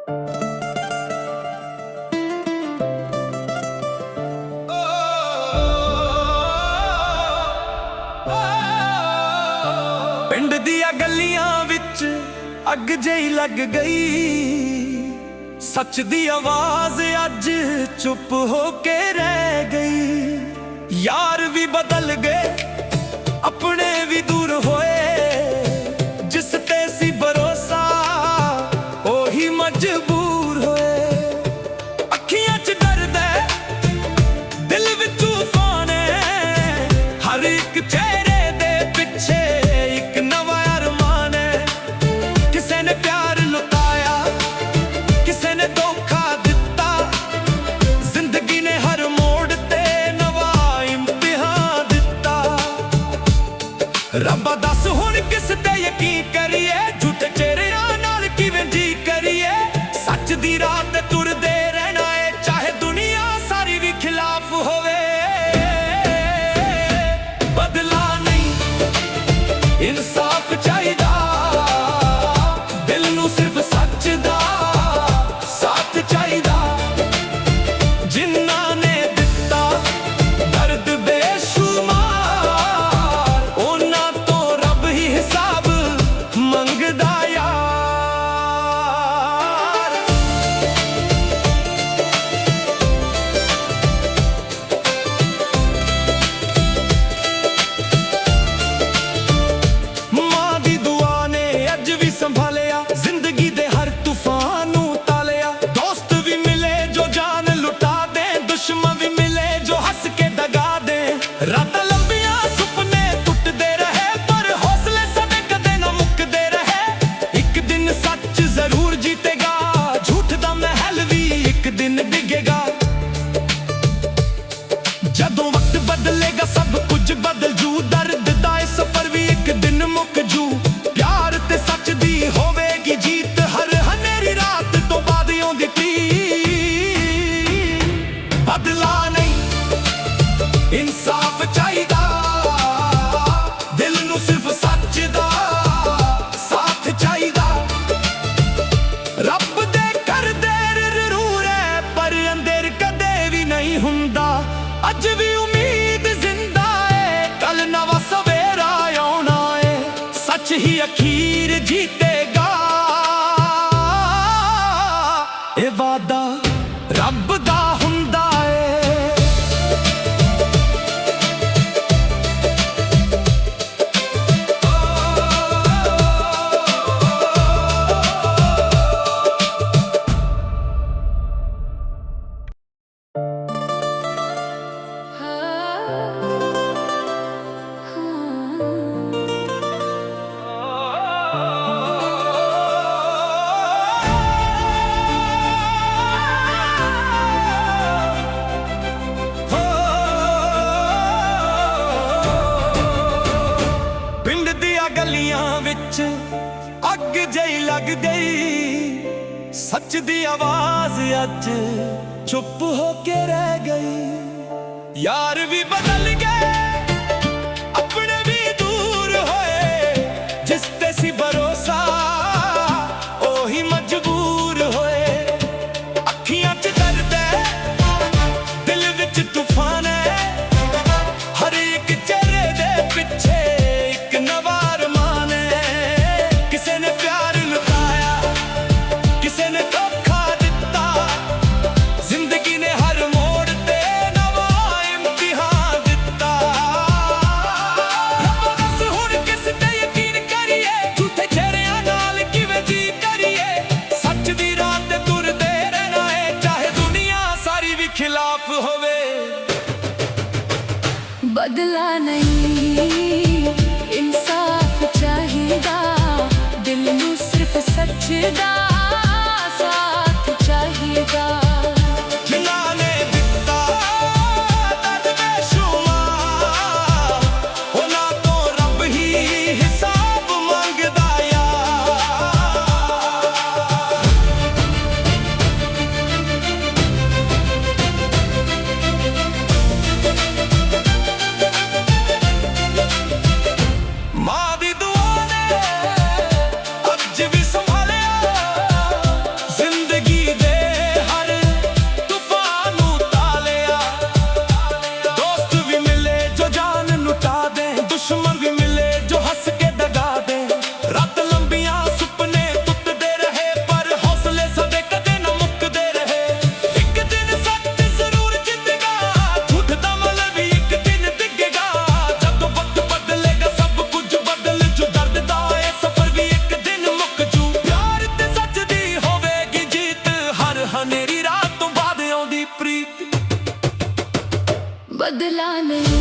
ਪਿੰਡ ਦੀਆਂ ਗਲੀਆਂ ਵਿੱਚ ਅੱਗ ਜਿਹੀ ਲੱਗ ਗਈ, ਸੱਚ ਦੀ ਆਵਾਜ਼ ਅੱਜ ਚੁੱਪ ਹੋ ਕੇ ਰਹਿ ਗਈ। ਯਾਰ ਵੀ ਬਦਲ ਗਏ, ਆਪਣੇ ਵੀ ਦੂਰ ਹੋਏ, ਜਿਸ ਤੇ ਸੀ ਭਰੋਸਾ ਉਹੀ ਮਜਬੂਰ ਹੋਏ। ਅੱਖੀਆਂ 'ਚ ਦਰਦ ਹੈ, ਦਿਲ ਵਿੱਚ ਤੂਫਾਨ ਹੈ, ਹਰ ਇੱਕ ਚਿਹਰੇ ਦੇ ਪਿੱਛੇ ਇੱਕ ਨਵਾਂ ਅਰਮਾਨ ਹੈ। ਕਿਸੇ ਨੇ ਪਿਆਰ ਲੁਟਾਇਆ, ਕਿਸੇ ਨੇ ਧੋਖਾ ਦਿੱਤਾ, ਜ਼ਿੰਦਗੀ ਨੇ ਹਰ ਮੋੜ ਤੇ ਨਵਾਂ ਇਮਤਿਹਾਨ ਦਿੱਤਾ। ਰੱਬਾ ਦੱਸ ਹੁਣ ਕਿਸ ਤੇ ਯਕੀਨ ਕਰੀਏ, ਝੂਠੇ ਚਿਹਰਿਆਂ ਨਾਲ ਕਿਵੇਂ ਜੀ ਕਰੀਏ। ਸੱਚ ਦੀ ਰਾਹ ਤੇ ਤੁਰਦੇ ਰਹਿਣਾ ਏ, ਚਾਹੇ ਦੁਨੀਆ ਸਾਰੀ ਵੀ ਖਿਲਾਫ ਹੋਵੇ। ਬਦਲਾ ਨਹੀਂ, ਇਨਸਾਫ ਚਾਹੀਦਾ, ਦਿਲ ਨੂੰ ਸਿਰਫ ਸੱਚ ਦਾ ਸਾਥ ਚਾਹੀਦਾ। ਜਿਨ੍ਹਾਂ ਨੇ ਦਿੱਤਾ ਦਰਦ ਬੇਸ਼ੁਮਾਰ, ਉਹਨਾਂ ਤੋਂ ਰੱਬ ਹੀ ਹਿਸਾਬ ਮੰਗਦਾ ਯਾਰ। ਮਾਂ ਦੀ ਦੁਆ ਨੇ ਅੱਜ ਵੀ ਸੰਭਾਲਿਆ, ਜ਼ਿੰਦਗੀ ਦੇ ਹਰ ਤੂਫਾਨ ਨੂੰ ਤਾਲਿਆ। ਦੋਸਤ ਵੀ ਮਿਲੇ ਜੋ ਜਾਨ ਲੁਟਾ ਦੇ, ਦੁਸ਼ਮਣ ਵੀ ਮਿਲੇ ਜੋ ਹੱਸ ਕੇ ਦਗਾ ਦੇ। ਰਾਤਾਂ ਲੰਬੀਆਂ ਸੁਪਨੇ ਟੁੱਟਦੇ ਰਹੇ, ਪਰ ਹੌਸਲੇ ਸਾਡੇ ਕਦੇ ਨਾ ਮੁੱਕਦੇ ਰਹੇ। ਇੱਕ ਦਿਨ ਸੱਚ ਜ਼ਰੂਰ ਜੀਤੇਗਾ, ਝੂਠ ਦਾ ਮਹਿਲ ਵੀ ਇੱਕ ਦਿਨ ਡਿੱਗੇਗਾ। ਜਦੋਂ ਵਕਤ ਬਦਲੇਗਾ ਸਭ ਕੁਝ ਬਦਲ ਜੂ, ਦਰਦ ਦਾ ਇਹ ਸਫ਼ਰ ਵੀ ਇੱਕ ਦਿਨ ਮੁੱਕ ਜੂ। ਪਿਆਰ ਤੇ ਸੱਚ ਦੀ ਹੋਵੇਗੀ ਜੀਤ, ਹਰ ਹਨੇਰੀ ਰਾਤ ਤੋਂ ਬਾਅਦ ਆਉਂਦੀ ਪੀਰ। ਬਦਲਾ ਨਹੀਂ, ਇਨਸਾਫ ਚਾਹੀਦਾ, ਦਿਲ ਨੂੰ ਸਿਰਫ ਸੱਚ ਦਾ ਸਾਥ ਚਾਹੀਦਾ। ਰੱਬ ਦੇ ਘਰ ਦੇਰ ਜ਼ਰੂਰ ਹੈ, ਪਰ ਅੰਧੇਰ ਕਦੇ ਵੀ ਨਹੀਂ ਹੁੰਦਾ। ਅੱਜ ਵੀ ਉਮੀਦ ਜ਼ਿੰਦਾ ਏ, ਕੱਲ ਨਵਾਂ ਸਵੇਰਾ ਆਉਣਾ ਏ। ਸੱਚ ਹੀ ਅਖੀਰ ਜੀਤੇਗਾ, ਇਹ ਵਾਦਾ ਰੱਬ ਦਾ ਹੁੰਦਾ ਏ। ਪਿੰਡ ਦੀਆਂ ਗਲੀਆਂ ਵਿੱਚ ਅੱਗ ਜਿਹੀ ਲੱਗ ਗਈ, ਸੱਚ ਦੀ ਆਵਾਜ਼ ਅੱਜ ਚੁੱਪ ਹੋ ਕੇ ਰਹਿ ਗਈ। ਯਾਰ ਵੀ ਬਦਲ ਗਏ, ਆਪਣੇ ਵੀ ਦੂਰ ਹੋਏ, ਜਿਸ ਤੇ ਸੀ ਭਰੋਸਾ ਉਹੀ ਮਜਬੂਰ ਹੋਏ। ਅੱਖੀਆਂ 'ਚ ਦਰਦ ਹੈ, ਦਿਲ ਵਿੱਚ ਤੂਫਾਨ ਹੈ, ਹਰ ਇੱਕ ਚਿਹਰੇ ਦੇ ਪਿੱਛੇ ਇੱਕ ਨਵਾਂ ਅਰਮਾਨ ਹੈ। ਕਿਸੇ ਨੇ ਪਿਆਰ ਲੁਟਾਇਆ, ਕਿਸੇ ਨੇ ਧੋਖਾ ਦਿੱਤਾ, ਜ਼ਿੰਦਗੀ ਨੇ ਹਰ ਮੋੜ ਤੇ ਨਵਾਂ ਇਮਤਿਹਾਨ ਦਿੱਤਾ। ਰੱਬ ਦੱਸ ਹੁਣ ਕਿਸ ਤੇ ਯਕੀਨ ਕਰੀਏ, ਝੂਠੇ ਚਿਹਰਿਆਂ ਨਾਲ ਕਿਵੇਂ ਜੀ ਕਰੀਏ। ਸੱਚ ਦੀ ਰਾਹ ਤੇ ਤੁਰਦੇ ਰਹਿਣਾ ਏ, ਚਾਹੇ ਦੁਨੀਆ ਸਾਰੀ ਵੀ ਖਿਲਾਫ ਹੋਵੇ। बदला नहीं, इंसाफ चाहिदा, दिल नू सिर्फ सच दा साथ चाहिदा। जिन्हां ने दिता दर्द बेशुमार, ਉਹਨਾਂ ਤੋਂ ਰੱਬ ਹੀ ਹਿਸਾਬ ਮੰਗਦਾ ਯਾਰ। ਮਾਂ ਦੀ ਦੁਆ ਨੇ ਅੱਜ ਵੀ ਸੰਭਾਲਿਆ, ਬਦਲਾ ਨਹੀਂ